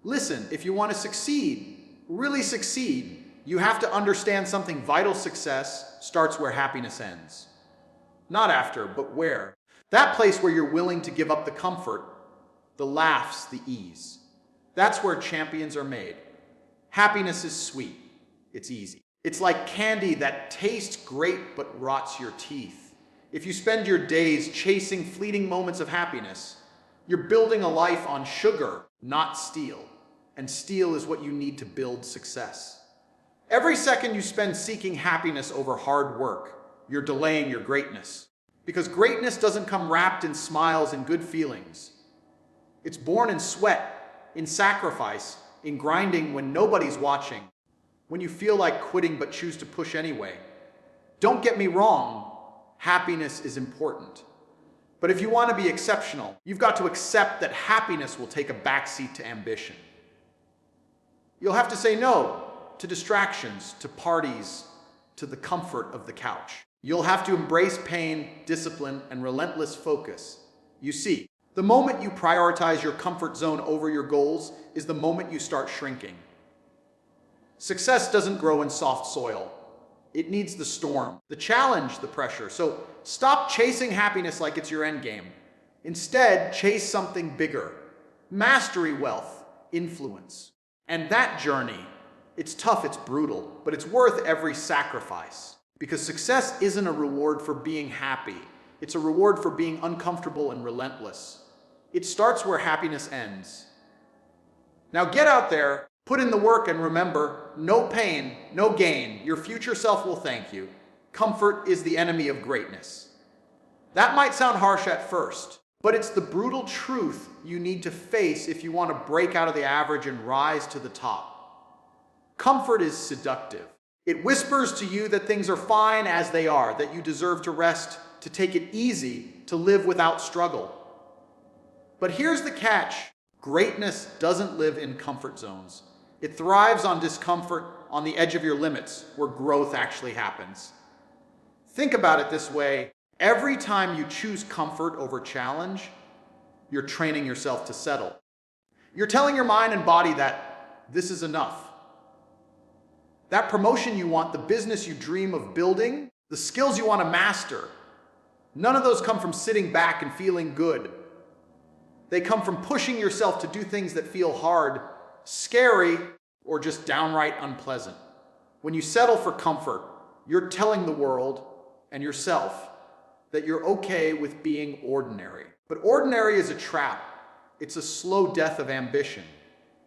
Listen, if you want to succeed, really succeed, you have to understand something vital. Success starts where happiness ends. Not after, but where. That place where you're willing to give up the comfort, the laughs, the ease. That's where champions are made. Happiness is sweet. It's easy. It's like candy that tastes great but rots your teeth. If you spend your days chasing fleeting moments of happiness, you're building a life on sugar, not steel. And steel is what you need to build success. Every second you spend seeking happiness over hard work, you're delaying your greatness. Because greatness doesn't come wrapped in smiles and good feelings. It's born in sweat, in sacrifice, in grinding when nobody's watching, when you feel like quitting but choose to push anyway. Don't get me wrong, happiness is important. But if you want to be exceptional, you've got to accept that happiness will take a backseat to ambition. You'll have to say no to distractions, to parties, to the comfort of the couch. You'll have to embrace pain, discipline, and relentless focus. You see, the moment you prioritize your comfort zone over your goals is the moment you start shrinking. Success doesn't grow in soft soil. It needs the storm, the challenge, the pressure. So stop chasing happiness like it's your end game. Instead, chase something bigger. Mastery, wealth, influence. And that journey, it's tough, it's brutal, but it's worth every sacrifice. Because success isn't a reward for being happy. It's a reward for being uncomfortable and relentless. It starts where happiness ends. Now get out there, put in the work, and remember, no pain, no gain. Your future self will thank you. Comfort is the enemy of greatness. That might sound harsh at first, but it's the brutal truth you need to face if you want to break out of the average and rise to the top. Comfort is seductive. It whispers to you that things are fine as they are, that you deserve to rest, to take it easy, to live without struggle. But here's the catch. Greatness doesn't live in comfort zones. It thrives on discomfort, on the edge of your limits, where growth actually happens. Think about it this way. Every time you choose comfort over challenge, you're training yourself to settle. You're telling your mind and body that this is enough. That promotion you want, the business you dream of building, the skills you want to master, none of those come from sitting back and feeling good. They come from pushing yourself to do things that feel hard, scary, or just downright unpleasant. When you settle for comfort, you're telling the world and yourself that you're okay with being ordinary. But ordinary is a trap. It's a slow death of ambition.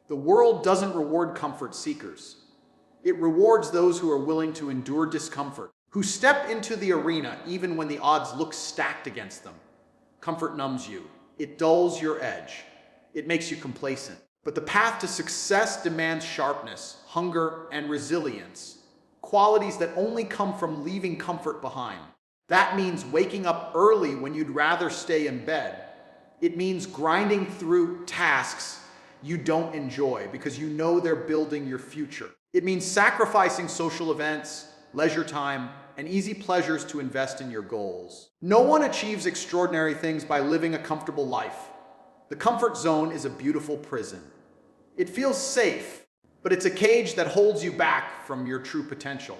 The world doesn't reward comfort seekers. It rewards those who are willing to endure discomfort, who step into the arena even when the odds look stacked against them. Comfort numbs you. It dulls your edge. It makes you complacent. But the path to success demands sharpness, hunger, and resilience, qualities that only come from leaving comfort behind. That means waking up early when you'd rather stay in bed. It means grinding through tasks you don't enjoy because you know they're building your future. It means sacrificing social events, leisure time, and easy pleasures to invest in your goals. No one achieves extraordinary things by living a comfortable life. The comfort zone is a beautiful prison. It feels safe, but it's a cage that holds you back from your true potential.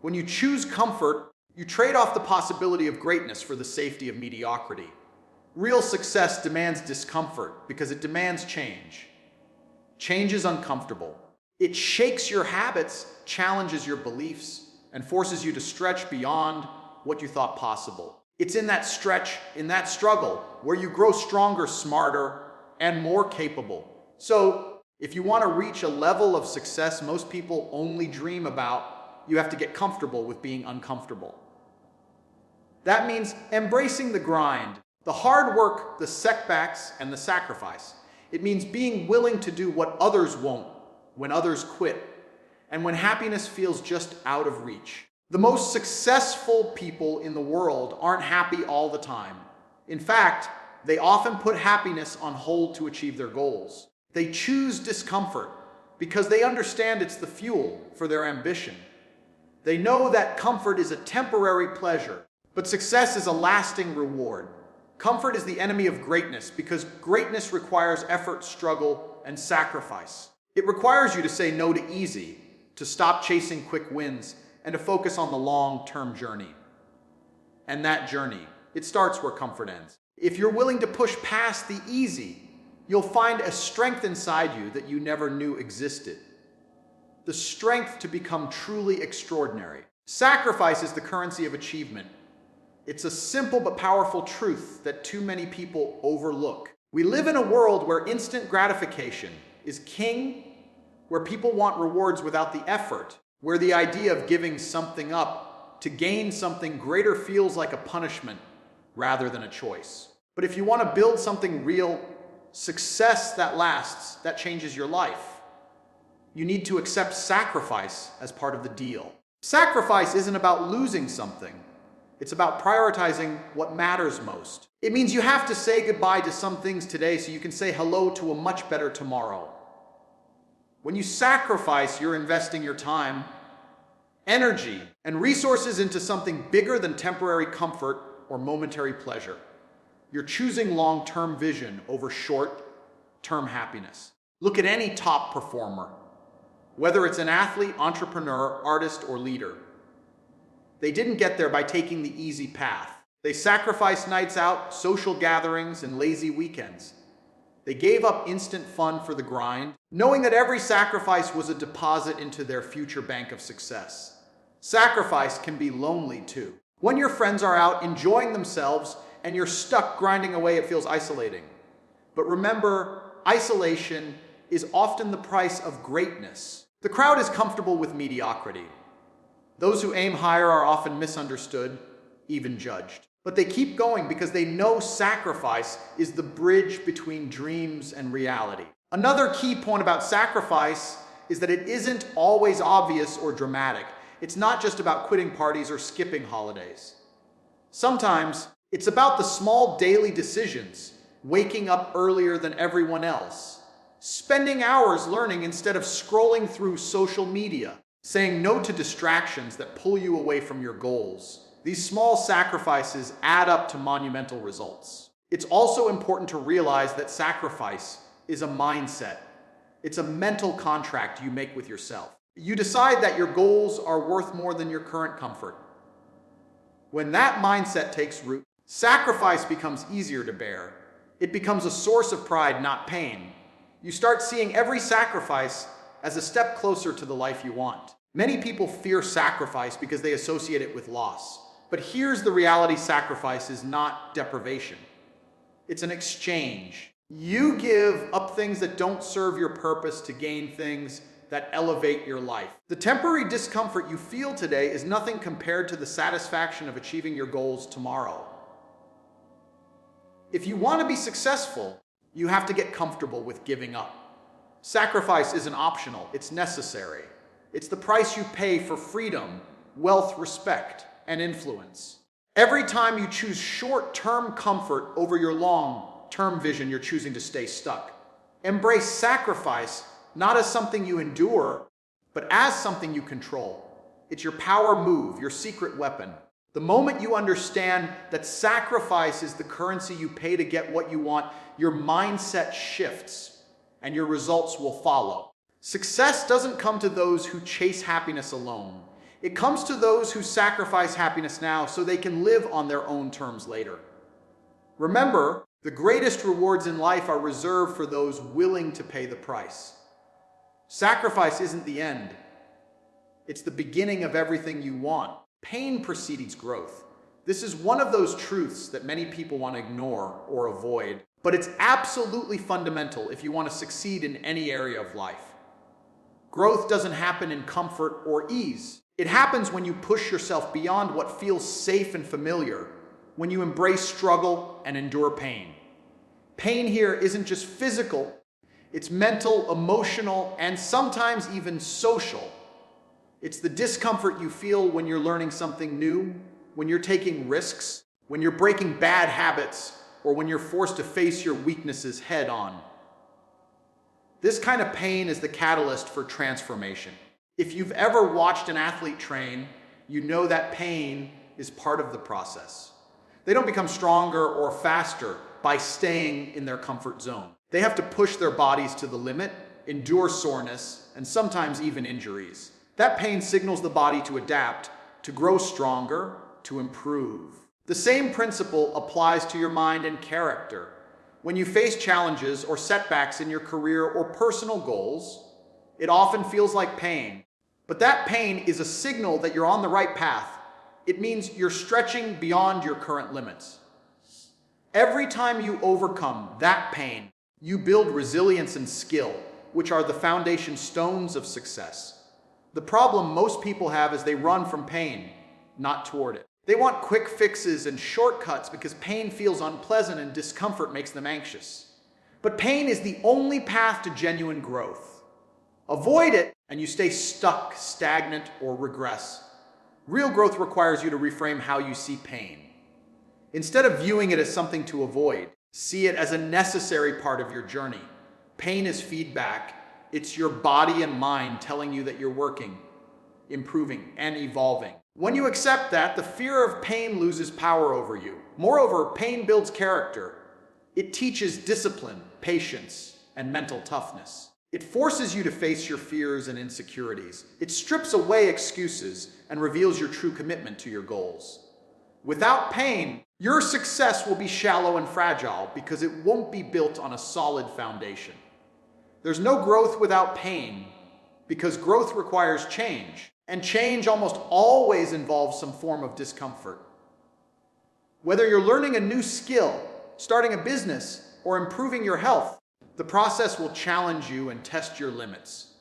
When you choose comfort, you trade off the possibility of greatness for the safety of mediocrity. Real success demands discomfort because it demands change. Change is uncomfortable. It shakes your habits, challenges your beliefs, and forces you to stretch beyond what you thought possible. It's in that stretch, in that struggle, where you grow stronger, smarter, and more capable. So, if you want to reach a level of success most people only dream about, you have to get comfortable with being uncomfortable. That means embracing the grind, the hard work, the setbacks, and the sacrifice. It means being willing to do what others won't, when others quit, and when happiness feels just out of reach. The most successful people in the world aren't happy all the time. In fact, they often put happiness on hold to achieve their goals. They choose discomfort because they understand it's the fuel for their ambition. They know that comfort is a temporary pleasure, but success is a lasting reward. Comfort is the enemy of greatness because greatness requires effort, struggle, and sacrifice. It requires you to say no to easy, to stop chasing quick wins, and to focus on the long-term journey. And that journey, it starts where comfort ends. If you're willing to push past the easy, you'll find a strength inside you that you never knew existed. The strength to become truly extraordinary. Sacrifice is the currency of achievement. It's a simple but powerful truth that too many people overlook. We live in a world where instant gratification is king, where people want rewards without the effort, where the idea of giving something up to gain something greater feels like a punishment rather than a choice. But if you want to build something real, success that lasts, that changes your life, you need to accept sacrifice as part of the deal. Sacrifice isn't about losing something. It's about prioritizing what matters most. It means you have to say goodbye to some things today so you can say hello to a much better tomorrow. When you sacrifice, you're investing your time, energy, and resources into something bigger than temporary comfort or momentary pleasure. You're choosing long-term vision over short-term happiness. Look at any top performer, whether it's an athlete, entrepreneur, artist, or leader. They didn't get there by taking the easy path. They sacrificed nights out, social gatherings, and lazy weekends. They gave up instant fun for the grind, knowing that every sacrifice was a deposit into their future bank of success. Sacrifice can be lonely too. When your friends are out enjoying themselves and you're stuck grinding away, it feels isolating. But remember, isolation is often the price of greatness. The crowd is comfortable with mediocrity. Those who aim higher are often misunderstood, even judged. But they keep going because they know sacrifice is the bridge between dreams and reality. Another key point about sacrifice is that it isn't always obvious or dramatic. It's not just about quitting parties or skipping holidays. Sometimes it's about the small daily decisions, waking up earlier than everyone else, spending hours learning instead of scrolling through social media, saying no to distractions that pull you away from your goals. These small sacrifices add up to monumental results. It's also important to realize that sacrifice is a mindset. It's a mental contract you make with yourself. You decide that your goals are worth more than your current comfort. When that mindset takes root, sacrifice becomes easier to bear. It becomes a source of pride, not pain. You start seeing every sacrifice as a step closer to the life you want. Many people fear sacrifice because they associate it with loss. But here's the reality: sacrifice is not deprivation. It's an exchange. You give up things that don't serve your purpose to gain things that elevate your life. The temporary discomfort you feel today is nothing compared to the satisfaction of achieving your goals tomorrow. If you want to be successful, you have to get comfortable with giving up. Sacrifice isn't optional, it's necessary. It's the price you pay for freedom, wealth, respect, and influence. Every time you choose short-term comfort over your long-term vision, you're choosing to stay stuck. Embrace sacrifice not as something you endure, but as something you control. It's your power move, your secret weapon. The moment you understand that sacrifice is the currency you pay to get what you want, your mindset shifts and your results will follow. Success doesn't come to those who chase happiness alone. It comes to those who sacrifice happiness now so they can live on their own terms later. Remember, the greatest rewards in life are reserved for those willing to pay the price. Sacrifice isn't the end. It's the beginning of everything you want. Pain precedes growth. This is one of those truths that many people want to ignore or avoid, but it's absolutely fundamental if you want to succeed in any area of life. Growth doesn't happen in comfort or ease. It happens when you push yourself beyond what feels safe and familiar, when you embrace struggle and endure pain. Pain here isn't just physical, it's mental, emotional, and sometimes even social. It's the discomfort you feel when you're learning something new, when you're taking risks, when you're breaking bad habits, or when you're forced to face your weaknesses head on. This kind of pain is the catalyst for transformation. If you've ever watched an athlete train, you know that pain is part of the process. They don't become stronger or faster by staying in their comfort zone. They have to push their bodies to the limit, endure soreness, and sometimes even injuries. That pain signals the body to adapt, to grow stronger, to improve. The same principle applies to your mind and character. When you face challenges or setbacks in your career or personal goals, it often feels like pain. But that pain is a signal that you're on the right path. It means you're stretching beyond your current limits. Every time you overcome that pain, you build resilience and skill, which are the foundation stones of success. The problem most people have is they run from pain, not toward it. They want quick fixes and shortcuts because pain feels unpleasant and discomfort makes them anxious. But pain is the only path to genuine growth. Avoid it and you stay stuck, stagnant, or regress. Real growth requires you to reframe how you see pain. Instead of viewing it as something to avoid, see it as a necessary part of your journey. Pain is feedback. It's your body and mind telling you that you're working, improving, and evolving. When you accept that, the fear of pain loses power over you. Moreover, pain builds character. It teaches discipline, patience, and mental toughness. It forces you to face your fears and insecurities. It strips away excuses and reveals your true commitment to your goals. Without pain, your success will be shallow and fragile because it won't be built on a solid foundation. There's no growth without pain because growth requires change, and change almost always involves some form of discomfort. Whether you're learning a new skill, starting a business, or improving your health, the process will challenge you and test your limits.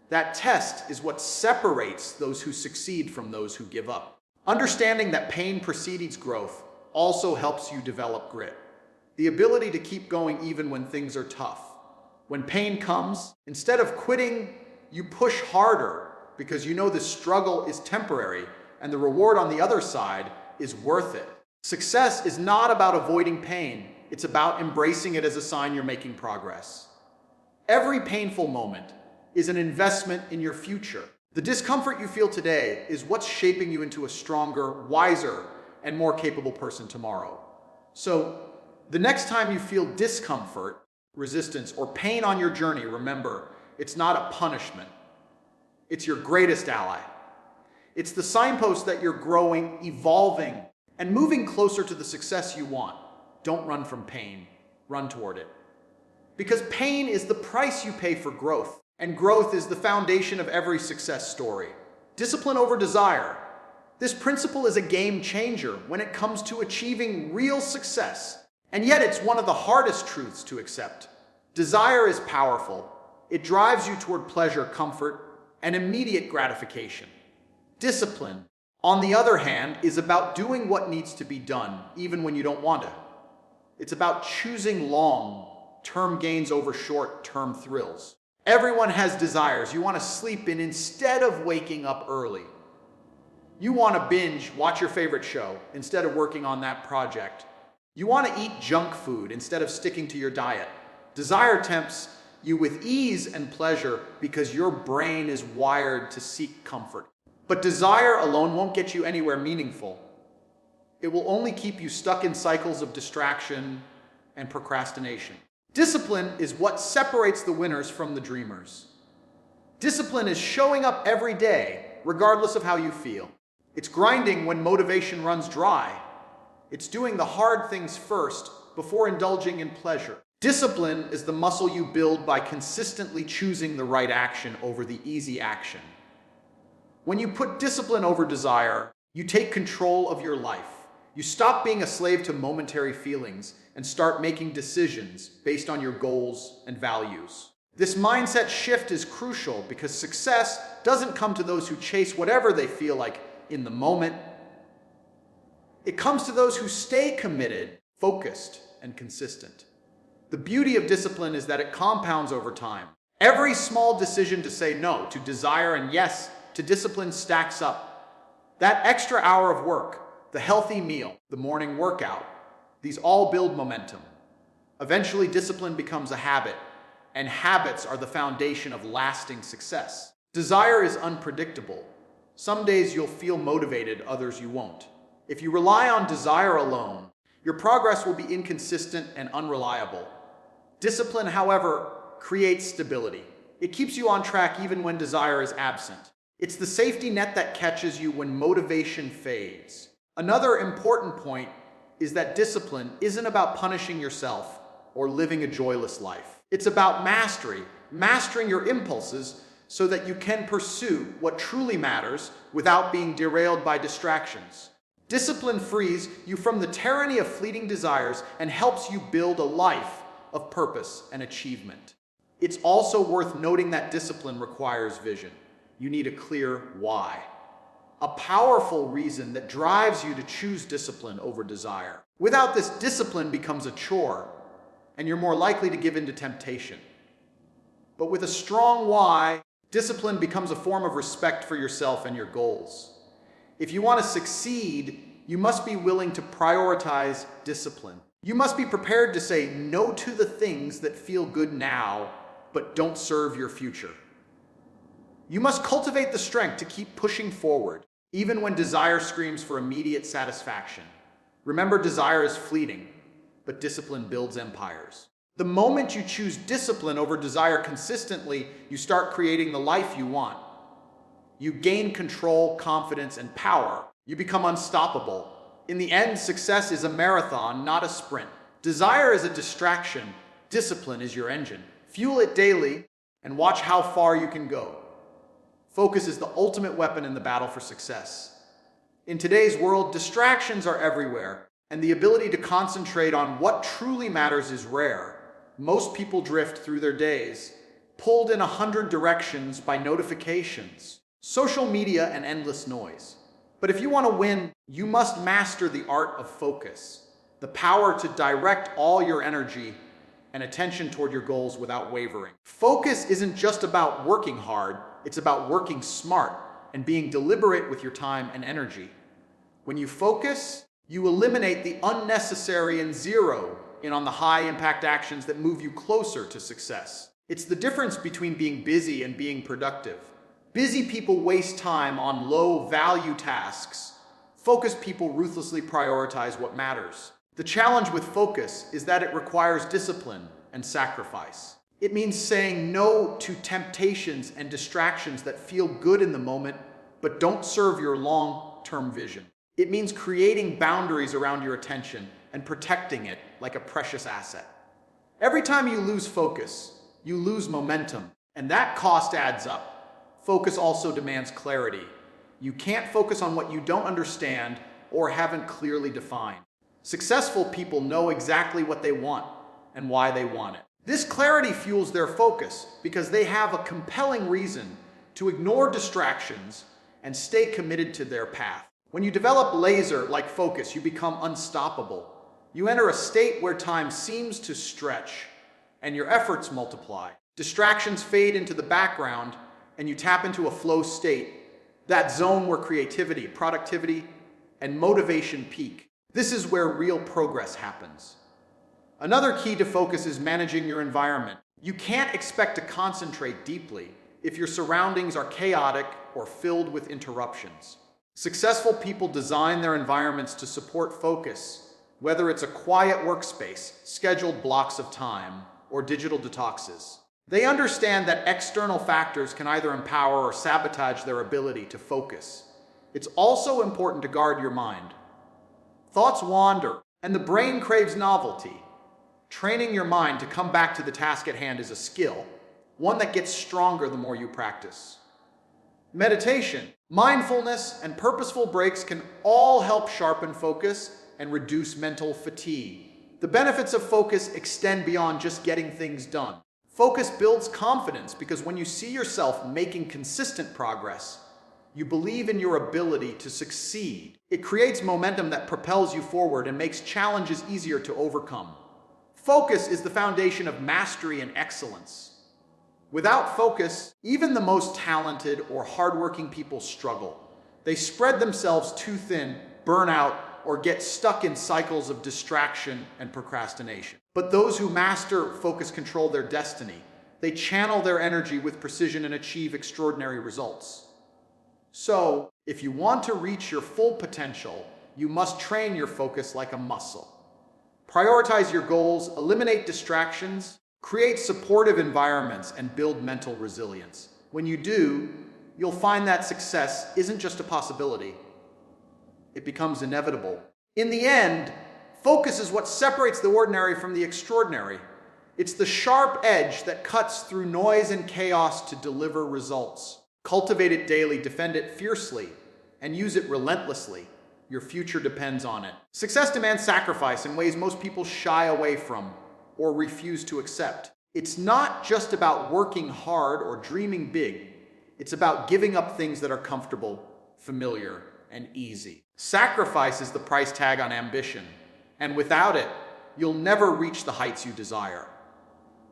That test is what separates those who succeed from those who give up. Understanding that pain precedes growth also helps you develop grit, the ability to keep going even when things are tough. When pain comes, instead of quitting, you push harder because you know the struggle is temporary and the reward on the other side is worth it. Success is not about avoiding pain. It's about embracing it as a sign you're making progress. Every painful moment is an investment in your future. The discomfort you feel today is what's shaping you into a stronger, wiser, and more capable person tomorrow. So, the next time you feel discomfort, resistance, or pain on your journey, remember, it's not a punishment. It's your greatest ally. It's the signpost that you're growing, evolving, and moving closer to the success you want. Don't run from pain. Run toward it. Because pain is the price you pay for growth, and growth is the foundation of every success story. Discipline over desire. This principle is a game changer when it comes to achieving real success, and yet it's one of the hardest truths to accept. Desire is powerful. It drives you toward pleasure, comfort, and immediate gratification. Discipline, on the other hand, is about doing what needs to be done, even when you don't want to. It's about choosing long-term gains over short-term thrills. Everyone has desires. You want to sleep in instead of waking up early. You want to binge, watch your favorite show, instead of working on that project. You want to eat junk food instead of sticking to your diet. Desire tempts you with ease and pleasure because your brain is wired to seek comfort. But desire alone won't get you anywhere meaningful. It will only keep you stuck in cycles of distraction and procrastination. Discipline is what separates the winners from the dreamers. Discipline is showing up every day, regardless of how you feel. It's grinding when motivation runs dry. It's doing the hard things first before indulging in pleasure. Discipline is the muscle you build by consistently choosing the right action over the easy action. When you put discipline over desire, you take control of your life. You stop being a slave to momentary feelings and start making decisions based on your goals and values. This mindset shift is crucial because success doesn't come to those who chase whatever they feel like in the moment. It comes to those who stay committed, focused, and consistent. The beauty of discipline is that it compounds over time. Every small decision to say no to desire and yes to discipline stacks up. That extra hour of work, the healthy meal, the morning workout, these all build momentum. Eventually, discipline becomes a habit, and habits are the foundation of lasting success. Desire is unpredictable. Some days you'll feel motivated, others you won't. If you rely on desire alone, your progress will be inconsistent and unreliable. Discipline, however, creates stability. It keeps you on track even when desire is absent. It's the safety net that catches you when motivation fades. Another important point is that discipline isn't about punishing yourself or living a joyless life. It's about mastery, mastering your impulses so that you can pursue what truly matters without being derailed by distractions. Discipline frees you from the tyranny of fleeting desires and helps you build a life of purpose and achievement. It's also worth noting that discipline requires vision. You need a clear why. A powerful reason that drives you to choose discipline over desire. Without this, discipline becomes a chore, and you're more likely to give in to temptation. But with a strong why, discipline becomes a form of respect for yourself and your goals. If you want to succeed, you must be willing to prioritize discipline. You must be prepared to say no to the things that feel good now, but don't serve your future. You must cultivate the strength to keep pushing forward, even when desire screams for immediate satisfaction. Remember, desire is fleeting, but discipline builds empires. The moment you choose discipline over desire consistently, you start creating the life you want. You gain control, confidence, and power. You become unstoppable. In the end, success is a marathon, not a sprint. Desire is a distraction. Discipline is your engine. Fuel it daily and watch how far you can go. Focus is the ultimate weapon in the battle for success. In today's world, distractions are everywhere, and the ability to concentrate on what truly matters is rare. Most people drift through their days, pulled in 100 directions by notifications, social media, and endless noise. But if you want to win, you must master the art of focus, the power to direct all your energy and attention toward your goals without wavering. Focus isn't just about working hard, it's about working smart and being deliberate with your time and energy. When you focus, you eliminate the unnecessary and zero in on the high-impact actions that move you closer to success. It's the difference between being busy and being productive. Busy people waste time on low-value tasks. Focused people ruthlessly prioritize what matters. The challenge with focus is that it requires discipline and sacrifice. It means saying no to temptations and distractions that feel good in the moment, but don't serve your long-term vision. It means creating boundaries around your attention and protecting it like a precious asset. Every time you lose focus, you lose momentum, and that cost adds up. Focus also demands clarity. You can't focus on what you don't understand or haven't clearly defined. Successful people know exactly what they want and why they want it. This clarity fuels their focus because they have a compelling reason to ignore distractions and stay committed to their path. When you develop laser-like focus, you become unstoppable. You enter a state where time seems to stretch and your efforts multiply. Distractions fade into the background and you tap into a flow state, that zone where creativity, productivity, and motivation peak. This is where real progress happens. Another key to focus is managing your environment. You can't expect to concentrate deeply if your surroundings are chaotic or filled with interruptions. Successful people design their environments to support focus, whether it's a quiet workspace, scheduled blocks of time, or digital detoxes. They understand that external factors can either empower or sabotage their ability to focus. It's also important to guard your mind. Thoughts wander, and the brain craves novelty. Training your mind to come back to the task at hand is a skill, one that gets stronger the more you practice. Meditation, mindfulness, and purposeful breaks can all help sharpen focus and reduce mental fatigue. The benefits of focus extend beyond just getting things done. Focus builds confidence because when you see yourself making consistent progress, you believe in your ability to succeed. It creates momentum that propels you forward and makes challenges easier to overcome. Focus is the foundation of mastery and excellence. Without focus, even the most talented or hardworking people struggle. They spread themselves too thin, burn out, or get stuck in cycles of distraction and procrastination. But those who master focus control their destiny. They channel their energy with precision and achieve extraordinary results. So, if you want to reach your full potential, you must train your focus like a muscle. Prioritize your goals, eliminate distractions, Create supportive environments and build mental resilience. When you do, you'll find that success isn't just a possibility. It becomes inevitable. In the end, focus is what separates the ordinary from the extraordinary. It's the sharp edge that cuts through noise and chaos to deliver results. Cultivate it daily, defend it fiercely, and use it relentlessly. Your future depends on it. Success demands sacrifice in ways most people shy away from or refuse to accept. It's not just about working hard or dreaming big. It's about giving up things that are comfortable, familiar, and easy. Sacrifice is the price tag on ambition, and without it, you'll never reach the heights you desire.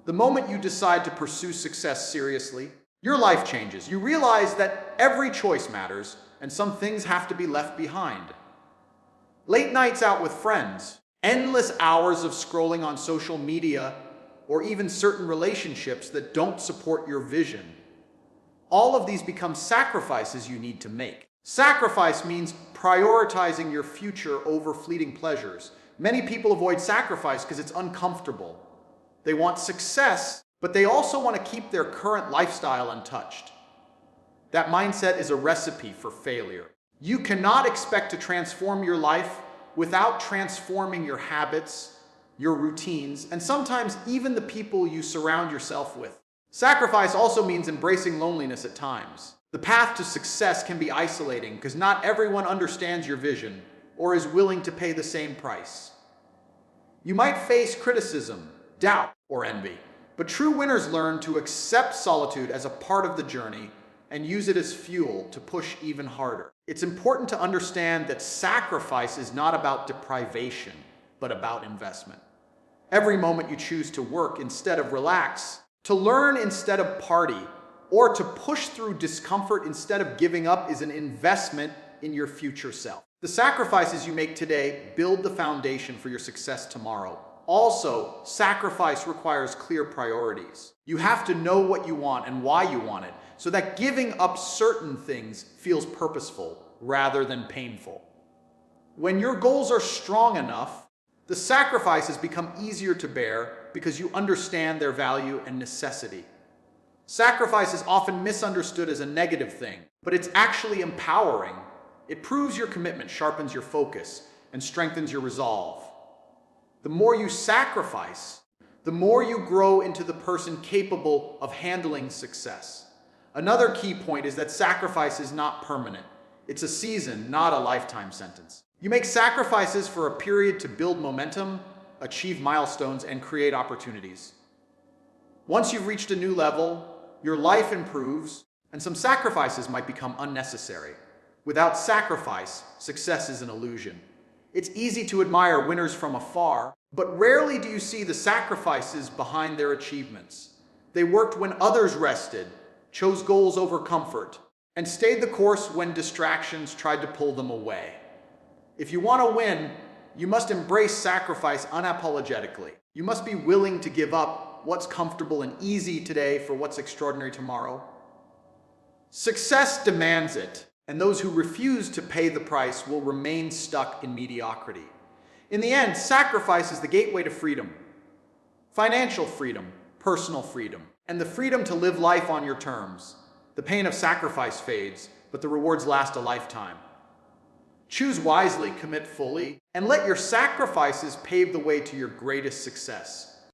The moment you decide to pursue success seriously, your life changes. You realize that every choice matters, and some things have to be left behind. Late nights out with friends, endless hours of scrolling on social media, or even certain relationships that don't support your vision. All of these become sacrifices you need to make. Sacrifice means prioritizing your future over fleeting pleasures. Many people avoid sacrifice because it's uncomfortable. They want success, but they also want to keep their current lifestyle untouched. That mindset is a recipe for failure. You cannot expect to transform your life without transforming your habits, your routines, and sometimes even the people you surround yourself with. Sacrifice also means embracing loneliness at times. The path to success can be isolating because not everyone understands your vision or is willing to pay the same price. You might face criticism, doubt, or envy, but true winners learn to accept solitude as a part of the journey and use it as fuel to push even harder. It's important to understand that sacrifice is not about deprivation, but about investment. Every moment you choose to work instead of relax, to learn instead of party, or to push through discomfort instead of giving up is an investment in your future self. The sacrifices you make today build the foundation for your success tomorrow. Also, sacrifice requires clear priorities. You have to know what you want and why you want it, so that giving up certain things feels purposeful rather than painful. When your goals are strong enough, the sacrifices become easier to bear because you understand their value and necessity. Sacrifice is often misunderstood as a negative thing, but it's actually empowering. It proves your commitment, sharpens your focus, and strengthens your resolve. The more you sacrifice, the more you grow into the person capable of handling success. Another key point is that sacrifice is not permanent. It's a season, not a lifetime sentence. You make sacrifices for a period to build momentum, achieve milestones, and create opportunities. Once you've reached a new level, your life improves, and some sacrifices might become unnecessary. Without sacrifice, success is an illusion. It's easy to admire winners from afar, but rarely do you see the sacrifices behind their achievements. They worked when others rested, chose goals over comfort, and stayed the course when distractions tried to pull them away. If you want to win, you must embrace sacrifice unapologetically. You must be willing to give up what's comfortable and easy today for what's extraordinary tomorrow. Success demands it, and those who refuse to pay the price will remain stuck in mediocrity. In the end, sacrifice is the gateway to freedom. Financial freedom, personal freedom, and the freedom to live life on your terms. The pain of sacrifice fades, but the rewards last a lifetime. Choose wisely, commit fully, and let your sacrifices pave the way to your greatest success.